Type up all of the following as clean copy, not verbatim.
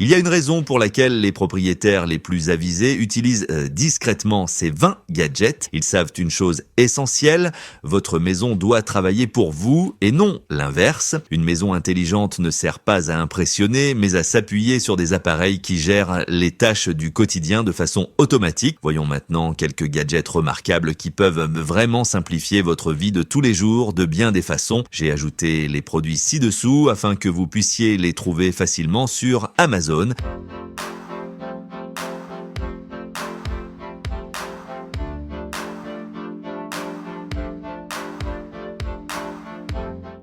Il y a une raison pour laquelle les propriétaires les plus avisés utilisent discrètement ces 20 gadgets. Ils savent une chose essentielle, votre maison doit travailler pour vous et non l'inverse. Une maison intelligente ne sert pas à impressionner, mais à s'appuyer sur des appareils qui gèrent les tâches du quotidien de façon automatique. Voyons maintenant quelques gadgets remarquables qui peuvent vraiment simplifier votre vie de tous les jours de bien des façons. J'ai ajouté les produits ci-dessous afin que vous puissiez les trouver facilement sur Amazon.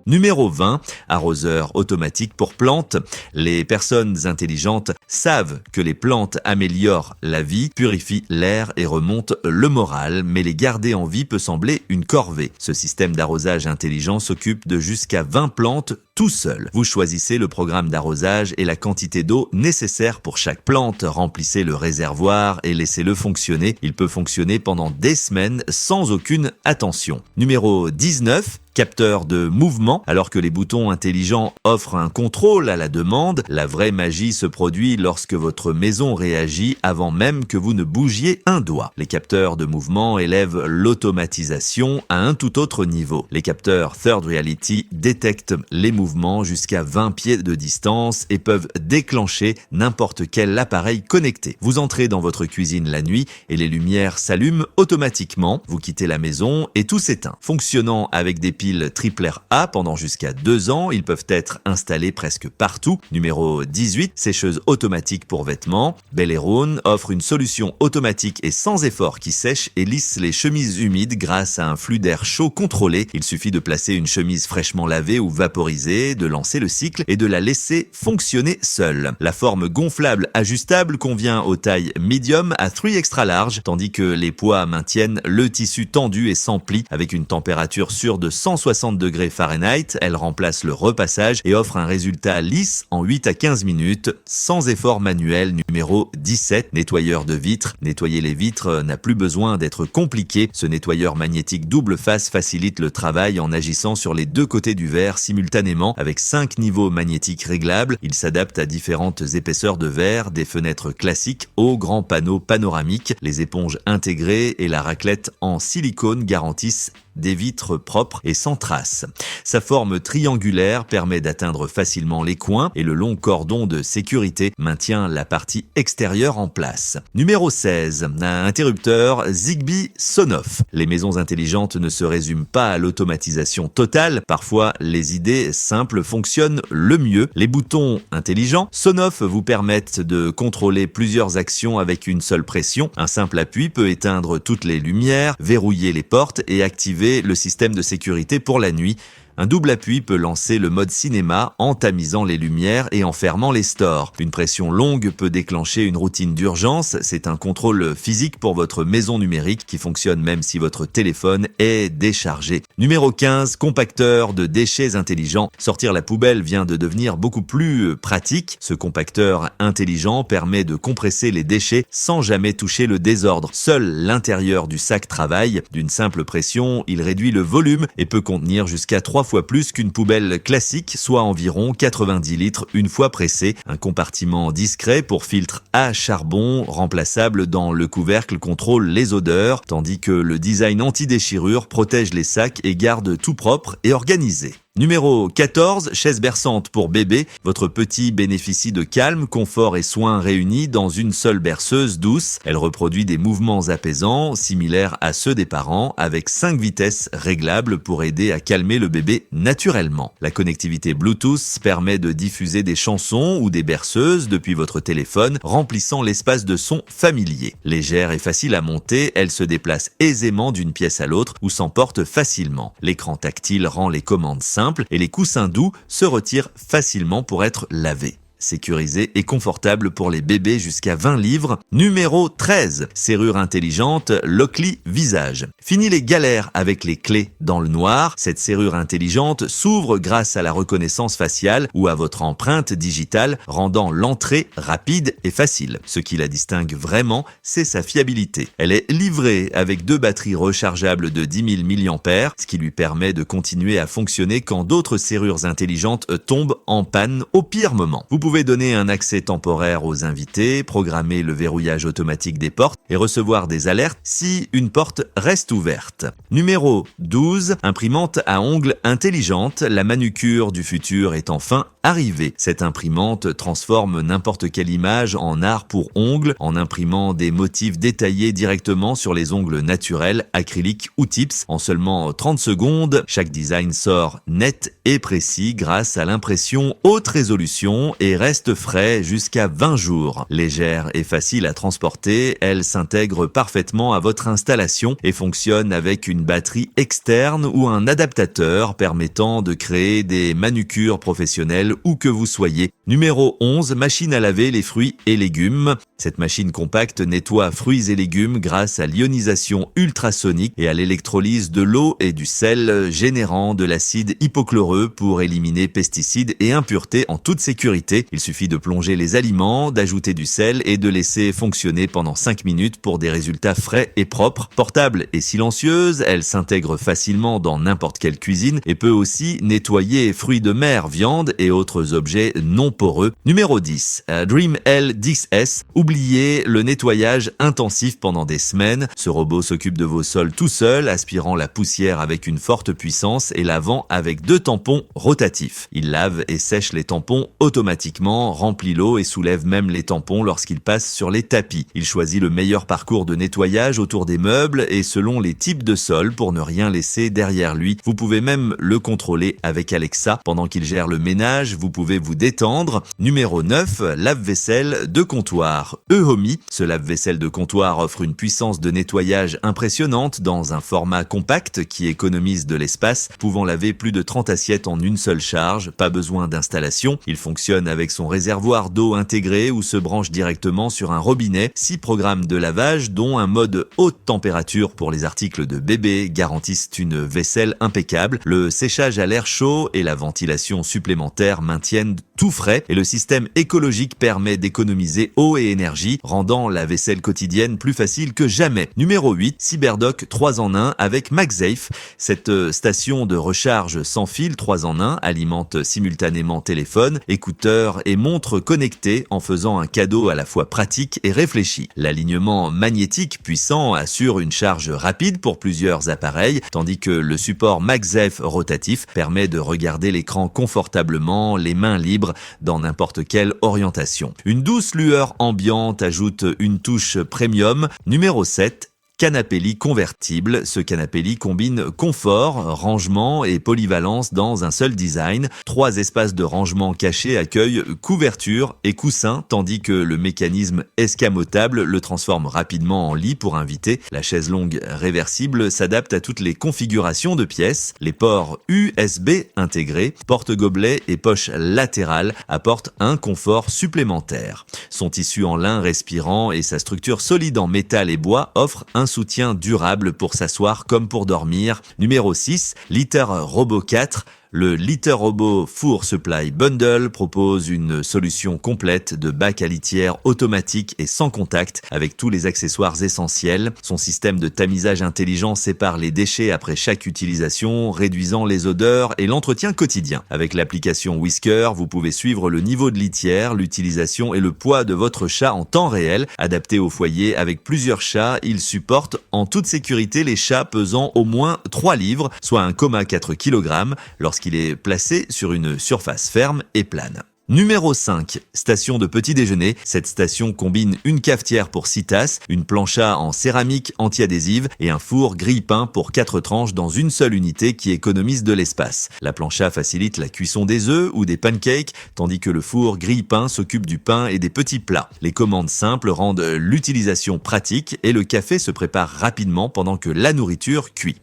Numéro 20, arroseur automatique pour plantes. Les personnes intelligentes savent que les plantes améliorent la vie, purifient l'air et remontent le moral, mais les garder en vie peut sembler une corvée. Ce système d'arrosage intelligent s'occupe de jusqu'à 20 plantes tout seul. Vous choisissez le programme d'arrosage et la quantité d'eau nécessaire pour chaque plante. Remplissez le réservoir et laissez-le fonctionner. Il peut fonctionner pendant des semaines sans aucune attention. Numéro 19. Capteur de mouvement. Alors que les boutons intelligents offrent un contrôle à la demande, la vraie magie se produit lorsque votre maison réagit avant même que vous ne bougiez un doigt. Les capteurs de mouvement élèvent l'automatisation à un tout autre niveau. Les capteurs Third Reality détectent les mouvements jusqu'à 20 pieds de distance et peuvent déclencher n'importe quel appareil connecté. Vous entrez dans votre cuisine la nuit et les lumières s'allument automatiquement. Vous quittez la maison et tout s'éteint. Fonctionnant avec des piles AAA pendant jusqu'à 2 ans, ils peuvent être installés presque partout. Numéro 18, sécheuse automatique pour vêtements. Belleron offre une solution automatique et sans effort qui sèche et lisse les chemises humides grâce à un flux d'air chaud contrôlé. Il suffit de placer une chemise fraîchement lavée ou vaporisée, de lancer le cycle et de la laisser fonctionner seule. La forme gonflable ajustable convient aux tailles medium à 3 extra large, tandis que les poids maintiennent le tissu tendu et sans pli avec une température sûre de 160 degrés Fahrenheit. Elle remplace le repassage et offre un résultat lisse en 8 à 15 minutes, sans effort manuel. Numéro 17, nettoyeur de vitres. Nettoyer les vitres n'a plus besoin d'être compliqué. Ce nettoyeur magnétique double face facilite le travail en agissant sur les 2 côtés du verre simultanément avec 5 niveaux magnétiques réglables. Il s'adapte à différentes épaisseurs de verre, des fenêtres classiques aux grands panneaux panoramiques. Les éponges intégrées et la raclette en silicone garantissent des vitres propres et sans traces. Sa forme triangulaire permet d'atteindre facilement les coins et le long cordon de sécurité maintient la partie extérieure en place. Numéro 16, un interrupteur Zigbee Sonoff. Les maisons intelligentes ne se résument pas à l'automatisation totale. Parfois, les idées simples fonctionnent le mieux. Les boutons intelligents Sonoff vous permettent de contrôler plusieurs actions avec une seule pression. Un simple appui peut éteindre toutes les lumières, verrouiller les portes et activer le système de sécurité pour la nuit. Un double appui peut lancer le mode cinéma en tamisant les lumières et en fermant les stores. Une pression longue peut déclencher une routine d'urgence. C'est un contrôle physique pour votre maison numérique qui fonctionne même si votre téléphone est déchargé. Numéro 15, compacteur de déchets intelligent. Sortir la poubelle vient de devenir beaucoup plus pratique. Ce compacteur intelligent permet de compresser les déchets sans jamais toucher le désordre. Seul l'intérieur du sac travaille. D'une simple pression, il réduit le volume et peut contenir jusqu'à 3 fois plus qu'une poubelle classique, soit environ 90 litres une fois pressée. Un compartiment discret pour filtre à charbon, remplaçable dans le couvercle, contrôle les odeurs, tandis que le design anti-déchirure protège les sacs et garde tout propre et organisé. Numéro 14, chaise berçante pour bébé. Votre petit bénéficie de calme, confort et soins réunis dans une seule berceuse douce. Elle reproduit des mouvements apaisants, similaires à ceux des parents, avec 5 vitesses réglables pour aider à calmer le bébé naturellement. La connectivité Bluetooth permet de diffuser des chansons ou des berceuses depuis votre téléphone, remplissant l'espace de sons familiers. Légère et facile à monter, elle se déplace aisément d'une pièce à l'autre ou s'emporte facilement. L'écran tactile rend les commandes simples et les coussins doux se retirent facilement pour être lavés. Sécurisé et confortable pour les bébés jusqu'à 20 livres. Numéro 13, serrure intelligente Lockly Visage. Fini les galères avec les clés dans le noir. Cette serrure intelligente s'ouvre grâce à la reconnaissance faciale ou à votre empreinte digitale, rendant l'entrée rapide et facile. Ce qui la distingue vraiment, c'est sa fiabilité. Elle est livrée avec 2 batteries rechargeables de 10 000 mAh, ce qui lui permet de continuer à fonctionner quand d'autres serrures intelligentes tombent en panne au pire moment. Vous pouvez pouvez donner un accès temporaire aux invités, programmer le verrouillage automatique des portes et recevoir des alertes si une porte reste ouverte. Numéro 12, imprimante à ongles intelligente. La manucure du futur est enfin arrivée. Cette imprimante transforme n'importe quelle image en art pour ongles en imprimant des motifs détaillés directement sur les ongles naturels, acryliques ou tips. En seulement 30 secondes, chaque design sort net et précis grâce à l'impression haute résolution et reste frais jusqu'à 20 jours. Légère et facile à transporter, elle s'intègre parfaitement à votre installation et fonctionne avec une batterie externe ou un adaptateur permettant de créer des manucures professionnelles où que vous soyez. Numéro 11, machine à laver les fruits et légumes. Cette machine compacte nettoie fruits et légumes grâce à l'ionisation ultrasonique et à l'électrolyse de l'eau et du sel, générant de l'acide hypochloreux pour éliminer pesticides et impuretés en toute sécurité. Il suffit de plonger les aliments, d'ajouter du sel et de laisser fonctionner pendant 5 minutes pour des résultats frais et propres. Portable et silencieuse, elle s'intègre facilement dans n'importe quelle cuisine et peut aussi nettoyer fruits de mer, viande et autres objets non poreux. Numéro 10, Dream L10S. Oubliez le nettoyage intensif pendant des semaines. Ce robot s'occupe de vos sols tout seul, aspirant la poussière avec une forte puissance et lavant avec 2 tampons rotatifs. Il lave et sèche les tampons automatiquement, remplit l'eau et soulève même les tampons lorsqu'il passe sur les tapis. Il choisit le meilleur parcours de nettoyage autour des meubles et selon les types de sol pour ne rien laisser derrière lui. Vous pouvez même le contrôler avec Alexa. Pendant qu'il gère le ménage, vous pouvez vous détendre. Numéro 9, lave-vaisselle de comptoir. Ehomi, ce lave-vaisselle de comptoir offre une puissance de nettoyage impressionnante dans un format compact qui économise de l'espace, pouvant laver plus de 30 assiettes en une seule charge, pas besoin d'installation. Il fonctionne avec son réservoir d'eau intégré ou se branche directement sur un robinet. 6 programmes de lavage dont un mode haute température pour les articles de bébé garantissent une vaisselle impeccable. Le séchage à l'air chaud et la ventilation supplémentaire maintiennent tout frais et le système écologique permet d'économiser eau et énergie, rendant la vaisselle quotidienne plus facile que jamais. Numéro 8, CyberDock 3 en 1 avec MagSafe. Cette station de recharge sans fil 3 en 1 alimente simultanément téléphone, écouteurs et montres connectées en faisant un cadeau à la fois pratique et réfléchi. L'alignement magnétique puissant assure une charge rapide pour plusieurs appareils, tandis que le support MagSafe rotatif permet de regarder l'écran confortablement, les mains libres dans n'importe quelle orientation. Une douce lueur ambiante ajoute une touche premium. Numéro 7, canapé lit convertible. Ce canapé lit combine confort, rangement et polyvalence dans un seul design. 3 espaces de rangement cachés accueillent couverture et coussin, tandis que le mécanisme escamotable le transforme rapidement en lit pour inviter. La chaise longue réversible s'adapte à toutes les configurations de pièces. Les ports USB intégrés, porte-gobelet et poche latérale apportent un confort supplémentaire. Son tissu en lin respirant et sa structure solide en métal et bois offrent un soutien durable pour s'asseoir comme pour dormir. Numéro 6, Litter Robot 4. Le Litter Robot Four Supply Bundle propose une solution complète de bac à litière automatique et sans contact avec tous les accessoires essentiels. Son système de tamisage intelligent sépare les déchets après chaque utilisation, réduisant les odeurs et l'entretien quotidien. Avec l'application Whisker, vous pouvez suivre le niveau de litière, l'utilisation et le poids de votre chat en temps réel. Adapté au foyer avec plusieurs chats, il supporte en toute sécurité les chats pesant au moins 3 livres, soit 1,4 kg, lorsqu'il est placé sur une surface ferme et plane. Numéro 5, station de petit déjeuner. Cette station combine une cafetière pour 6 tasses, une plancha en céramique anti-adhésive et un four grille-pain pour 4 tranches dans une seule unité qui économise de l'espace. La plancha facilite la cuisson des œufs ou des pancakes, tandis que le four grille-pain s'occupe du pain et des petits plats. Les commandes simples rendent l'utilisation pratique et le café se prépare rapidement pendant que la nourriture cuit.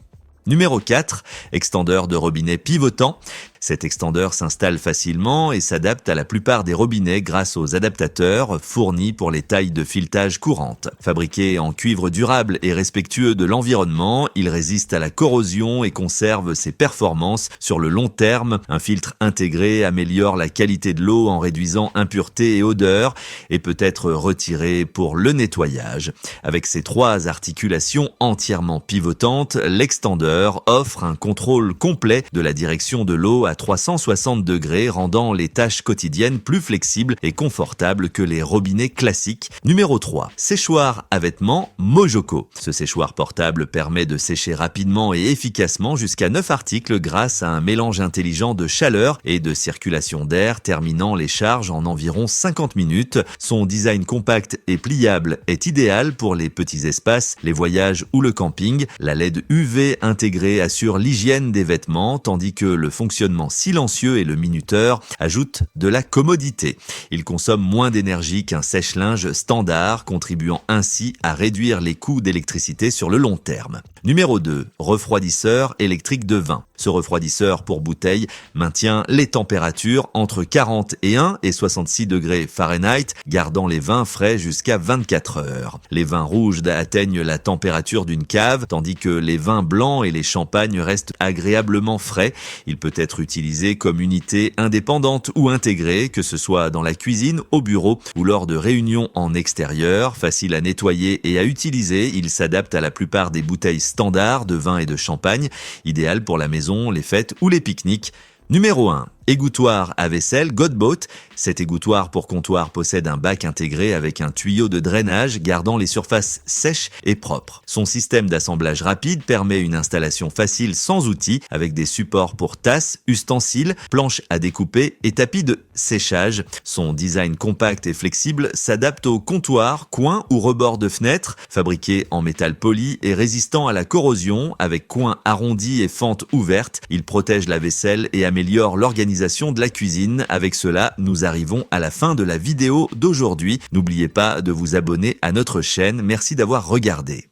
Numéro 4, extendeur de robinet pivotant. Cet extendeur s'installe facilement et s'adapte à la plupart des robinets grâce aux adaptateurs fournis pour les tailles de filetage courantes. Fabriqué en cuivre durable et respectueux de l'environnement, il résiste à la corrosion et conserve ses performances sur le long terme. Un filtre intégré améliore la qualité de l'eau en réduisant impuretés et odeurs et peut être retiré pour le nettoyage. Avec ses 3 articulations entièrement pivotantes, l'extendeur offre un contrôle complet de la direction de l'eau à 360 degrés, rendant les tâches quotidiennes plus flexibles et confortables que les robinets classiques. Numéro 3. Séchoir à vêtements Mojoko. Ce séchoir portable permet de sécher rapidement et efficacement jusqu'à 9 articles grâce à un mélange intelligent de chaleur et de circulation d'air, terminant les charges en environ 50 minutes. Son design compact et pliable est idéal pour les petits espaces, les voyages ou le camping. La LED UV intégrée assure l'hygiène des vêtements, tandis que le fonctionnement silencieux et le minuteur ajoutent de la commodité. Il consomme moins d'énergie qu'un sèche-linge standard, contribuant ainsi à réduire les coûts d'électricité sur le long terme. Numéro 2. Refroidisseur électrique de vin. Ce refroidisseur pour bouteille maintient les températures entre 41 et 66 degrés Fahrenheit, gardant les vins frais jusqu'à 24 heures. Les vins rouges atteignent la température d'une cave, tandis que les vins blancs et les champagnes restent agréablement frais. Il peut être utilisé comme unité indépendante ou intégrée, que ce soit dans la cuisine, au bureau ou lors de réunions en extérieur. Facile à nettoyer et à utiliser, il s'adapte à la plupart des bouteilles standards de vin et de champagne, idéal pour la maison, les fêtes ou les pique-niques. Numéro 1. Égouttoir à vaisselle Godboat. Cet égouttoir pour comptoir possède un bac intégré avec un tuyau de drainage gardant les surfaces sèches et propres. Son système d'assemblage rapide permet une installation facile sans outils avec des supports pour tasses, ustensiles, planches à découper et tapis de séchage. Son design compact et flexible s'adapte aux comptoirs, coins ou rebords de fenêtres. Fabriqué en métal poli et résistant à la corrosion avec coins arrondis et fentes ouvertes, il protège la vaisselle et améliore l'organisation de la cuisine. Avec cela, nous arrivons à la fin de la vidéo d'aujourd'hui. N'oubliez pas de vous abonner à notre chaîne. Merci d'avoir regardé.